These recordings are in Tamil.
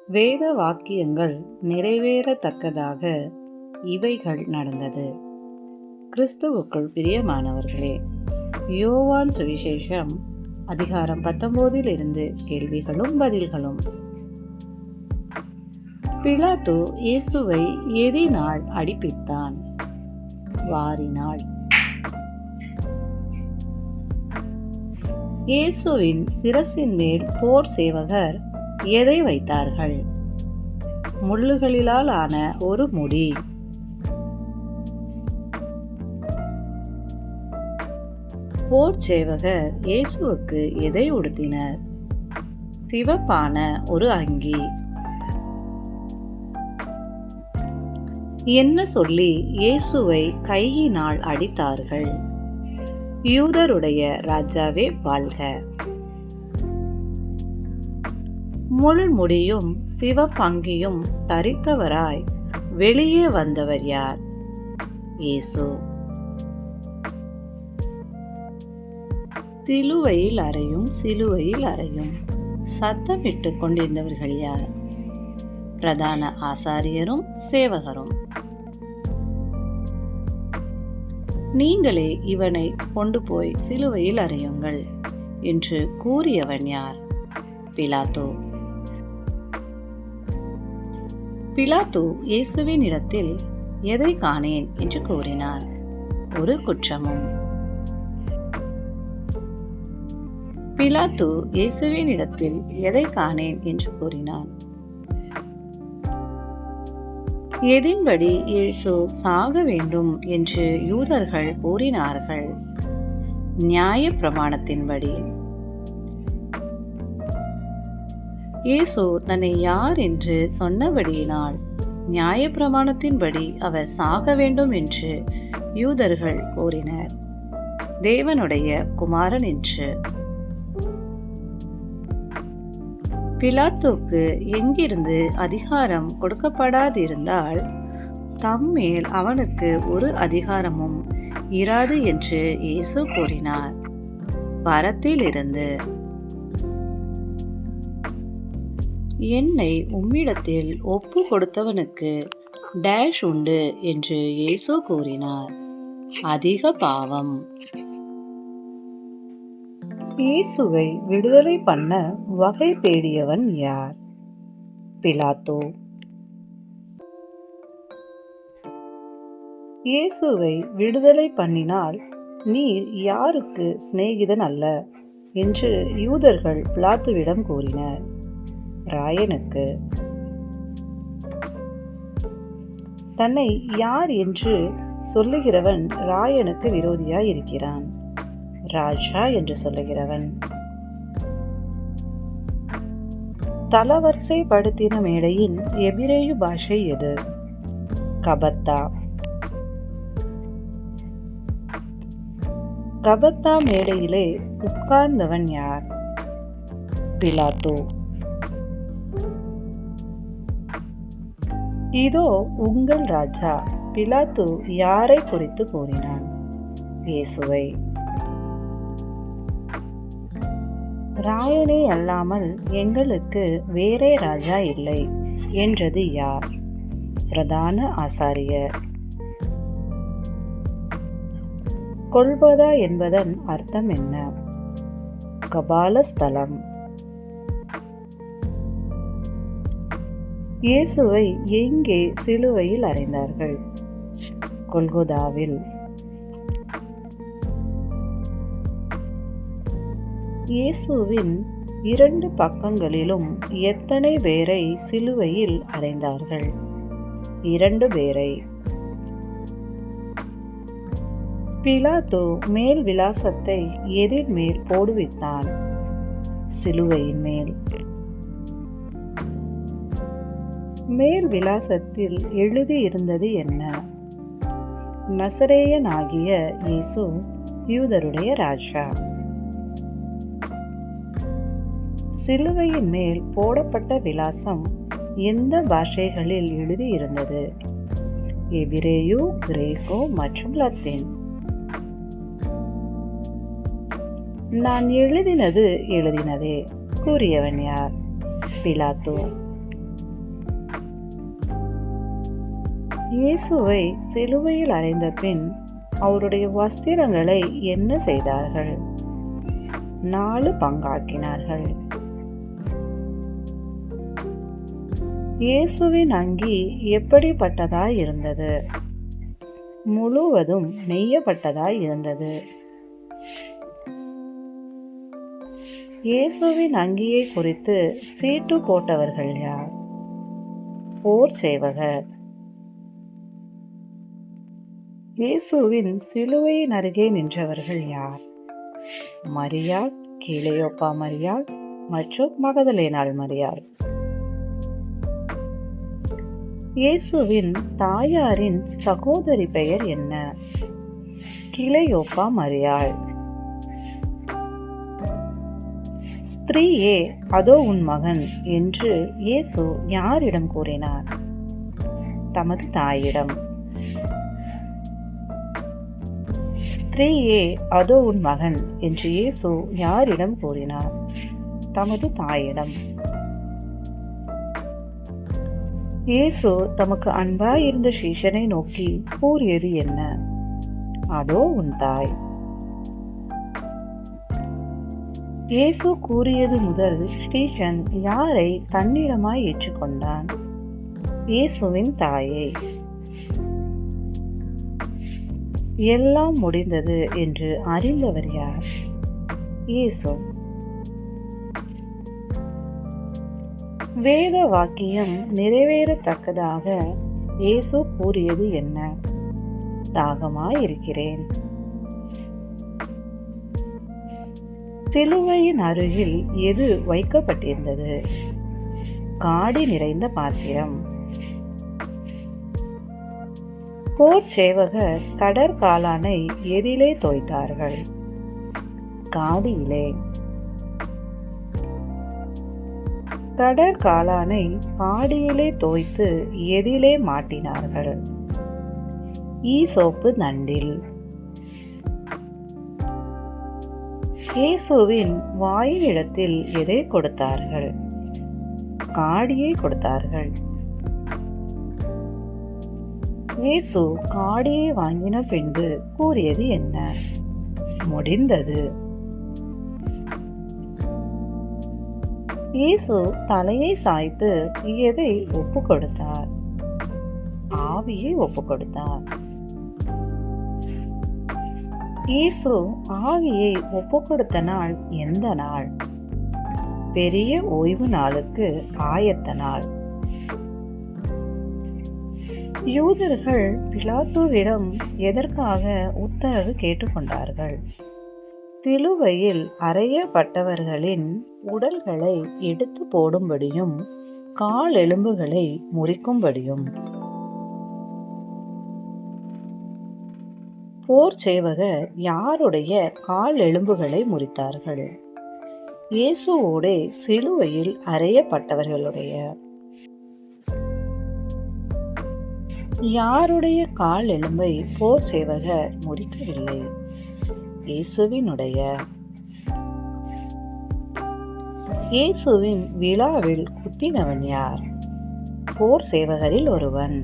வேத வாக்கியங்கள் நிறைவேறத்தக்கதாக இவைகள் நடந்தது. கிறிஸ்துவுக்குள் பிரியமானவர்களே, யோவான் சுவிசேஷம் அதிகாரம் 19 கேள்விகளும் பதில்களும். பிலாத்து இயேசுவை எதினால் அடிப்பித்தான்? வாரினால். இயேசுவின் சிரசின் மேல் போர் சேவகர் எதை வைத்தார்கள்? முள்ளுகளிலால் ஆன ஒரு முடி. போர் சேவகர் இயேசுவுக்கு எதை உடுத்தினர்? சிவப்பான ஒரு அங்கி. என்ன சொல்லி இயேசுவை கையினால் அடித்தார்கள்? யூதருடைய ராஜாவே வாழ்க. முள்முடியும் சிவப்பங்கியும் தரித்தவராய் வெளியே வந்தவர் யார்? இயேசு. சிலுவையில் அறையும் சிலுவையில் அறையும் சத்தமிட்டு கொண்டிருந்தவர்கள் யார்? பிரதான ஆசாரியரும் சேவகரும். நீங்களே இவனை கொண்டு போய் சிலுவையில் அறையுங்கள் என்று கூறியவன் யார்? பிலாத்து. பிலாத்து இயேசுவின் இடத்தில் எதை காணேன் என்று கூறினார்? ஒரு குற்றமும். பிலாத்து இயேசுவின் இடத்தில் எதை காணேன் என்று கூறினான்? எதின்படி இயேசு சாக வேண்டும் என்று யூதர்கள் கூறினார்கள்? நியாய பிரமாணத்தின்படி. இயேசு தன்னை யார் என்று சொன்னபடியினால் நியாய பிரமாணத்தின்படி அவர் சாக வேண்டும் என்று யூதர்கள் கூறினர், தேவனுடைய குமாரன் என்று. பிலாத்துக்கு எங்கிருந்து அதிகாரம் கொடுக்கப்படாதிருந்தால் தம்மேல் அவனுக்கு ஒரு அதிகாரமும் இராது என்று இயேசு கூறினார். பரத்திலிருந்து. என்னை உம்மிடத்தில் ஒப்பு கொடுத்தவனுக்கு டேஷ் உண்டு என்று இயேசு கூறினார். அதிக பாவம். இயேசுவை விடுதலை பண்ண வகை தேடியவன் யார்? பிலாத்து. இயேசுவை விடுதலை பண்ணினால் நீர் யாருக்கு சிநேகிதன் அல்ல என்று யூதர்கள் பிலாத்துவிடம் கூறினர்? ராயனுக்கு. தன்னை யார் என்று சொல்லுகிறவன் ராயனுக்கு விரோதியாய் இருக்கிறான். ராஜா என்று சொல்லுகிறவன். தலவரிசைப்படுத்தின மேடையின் எபிரேயு பாஷை எது? கபத்தா. கபத்தா மேடையிலே உட்கார்ந்தவன் யார்? பிலாத்து. இதோ உங்கள் ராஜா. பிலாத்து யாரை குறித்து கூறினான்? இயேசுவை. ராயனே அல்லாமல் எங்களுக்கு வேறே ராஜா இல்லை என்றது யார்? பிரதான ஆசாரியர். கொல்கொதா என்பதன் அர்த்தம் என்ன? கபாலஸ்தலம். இயேசுவை எங்கே சிலுவையில் அறைந்தார்கள்? கொல்கொதாவில். இயேசுவின் 2 பக்கங்களிலும் எத்தனை பேரை சிலுவையில் அறைந்தார்கள்? 2 பேரை. பிலாத்து மேல் விலாசத்தை எதிர் மேல் போடுவித்தான்? சிலுவையின் மேல். மேல் விலாசத்தில் எழுதியிருந்தது என்ன? நசரேயனாகிய இயேசு யூதருடைய ராஜா. சிலுவையின் மேல் போடப்பட்ட விலாசம் எந்த பாஷைகளில் எழுதியிருந்தது? எபிரேயு, கிரேக்கோ மற்றும் லத்தீன். நான் எழுதினதே கூறியவன் யார்? பிலாத்து. இயேசுவை சிலுவையில் அறைந்த பின் அவருடைய வஸ்திரங்களை என்ன செய்தார்கள்? 4 பங்காக்கினார்கள். இயேசுவின் அங்கி எப்படிப்பட்டதாய் இருந்தது? முழுவதும் நெய்யப்பட்டதாய் இருந்தது. இயேசுவின் அங்கியை குறித்து சீட்டு போட்டவர்கள் யார்? போர் சேவகர். இயேசுவின் சிலுவையின் அருகே நின்றவர்கள் யார்? மரியாள், கிளையோப்பா மரியாள் மற்றும் மகதலேனாள் மரியாள். இயேசுவின் தாயாரின் சகோதரி பெயர் என்ன? கிளையோப்பா மரியாள். ஸ்திரீயே, அதோ உன் மகன் என்று இயேசு யாரிடம் கூறினார்? தமது தாயிடம். ஸ்திரீயே, அதோ உன் மகன் என்று இயேசு யாரிடம் கூறினார்? தமது தாயிடம். இயேசு தமக்கு அன்பாயிருந்த சீஷனை நோக்கி கூறியது என்ன? அதோ உன் தாய். இயேசு கூறியது முதல் ஸ்டீஷன் யாரை தன்னிடமாய் ஏற்றுக்கொண்டான்? இயேசுவின் தாயை. எல்லாம் முடிந்தது என்று அறிந்தவர் யார்? இயேசு. வேத வாக்கியம் நிறைவேறத்தக்கதாக இயேசு கூறியது என்ன? தாகமாயிருக்கிறேன். சிலுவையின் அருகில் எது வைக்கப்பட்டிருந்தது? காடி நிறைந்த பாத்திரம். போர் சேவகர் கடற்காளானை எதிலே தோய்த்தார்கள்? காடியிலே. கடற்காளானை காடியிலே தோய்த்து எதிலே மாட்டினார்கள்? ஈசோப்பு தண்டில். இயேசுவின் வாயினிடத்தில் எதை கொடுத்தார்கள்? காடியை கொடுத்தார்கள். இயேசு காடியை வாங்கின பின்பு கூறியது என்ன? முடிந்தது. இயேசு தலையை சாய்த்து எதை ஒப்பு கொடுத்தார்? ஆவியை ஒப்பு கொடுத்தார். இயேசு ஆவியை ஒப்பு கொடுத்த நாள் எந்த நாள்? பெரிய ஓய்வு நாளுக்கு ஆயத்த நாள். யூதர்கள் பிலாத்துவிடம் எதற்காக உத்தரவு கேட்டுக்கொண்டார்கள்? சிலுவையில் அறையப்பட்டவர்களின் உடல்களை எடுத்து போடும்படியும் கால் எலும்புகளை முறிக்கும்படியும். போர் சேவகர் யாருடைய கால் எலும்புகளை முறித்தார்கள்? இயேசுவோடே சிலுவையில் அறையப்பட்டவர்களுடைய. யாருடைய கால் எலும்பை போர் சேவகர் முறிக்கவில்லை? இயேசுவினுடைய. இயேசுவின் விழாவில் குத்தினவன் யார்? போர் சேவகரில் ஒருவன்.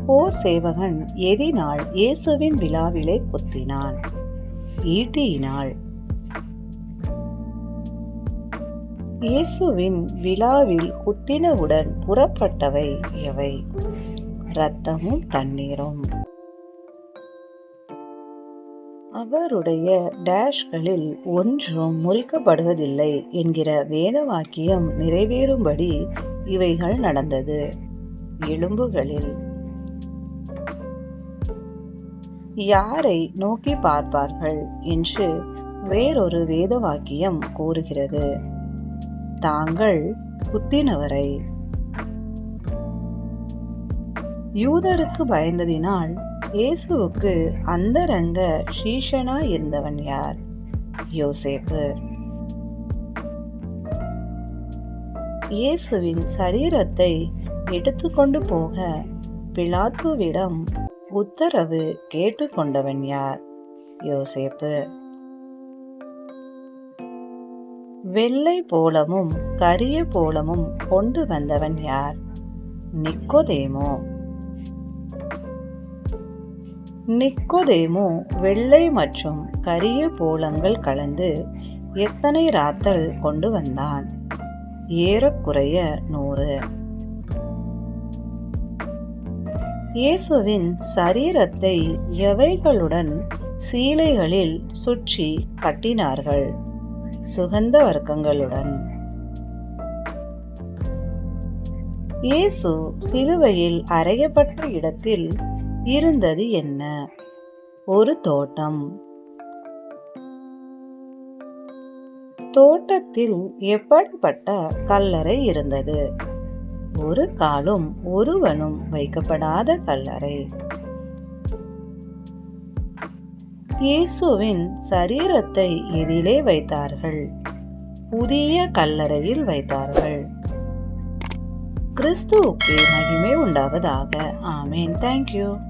போர் சேவகன் எதினால் இயேசுவின் விழாவிலே குத்தினான்? ஈட்டியினால். இயேசுவின் விழாவில் குத்தினவுடன் புறப்பட்டவை எவை? இரத்தமும் தண்ணீரும். அவருடைய டேஷ்களில் ஒன்றும் முறிக்கப்படுவதில்லை என்கிற வேத வாக்கியம் நிறைவேறும்படி இவைகள் நடந்தது. எலும்புகளில். யாரை நோக்கி பார்ப்பார்கள் என்று வேறொரு வேத வாக்கியம் கூறுகிறது? தாங்கள் குத்தினவரை. யூதருக்கு பயந்ததினால் இயேசுவுக்கு அந்தரங்க சீஷனாய் இருந்தவன் யார்? யோசேப்பு. இயேசுவின் சரீரத்தை எடுத்துக்கொண்டு போக பிலாத்துவிடம் உத்தரவு கேட்டுக்கொண்டவன் யார்? யோசேப்பு. வெள்ளை போலமும் கரிய போலமும் கொண்டு வந்தவன் யார்? நிக்கோதேமு. நிக்கோதேமு வெள்ளை மற்றும் கரிய போலங்கள் கலந்து எத்தனை ராத்தல் கொண்டு வந்தான்? ஏறக்குறைய 100. இயேசுவின் சரீரத்தை எவைகளுடன் சீலைகளில் சுற்றி கட்டினார்கள்? சுகந்த வர்க்கங்களுடன். இயேசு சிலுவையில் அறையப்பட்ட இடத்தில் இருந்தது என்ன? ஒரு தோட்டம். தோட்டத்தில் எப்படிப்பட்ட கல்லறை இருந்தது? ஒரு காலும் ஒருவனும் வைக்கப்படாத கல்லறை. இயேசுவின் சரீரத்தை எதிலே வைத்தார்கள்? புதிய கல்லறையில் வைத்தார்கள். கிறிஸ்துவுக்கு மகிமை உண்டாவதாக. ஆமென். தேங்க்யூ.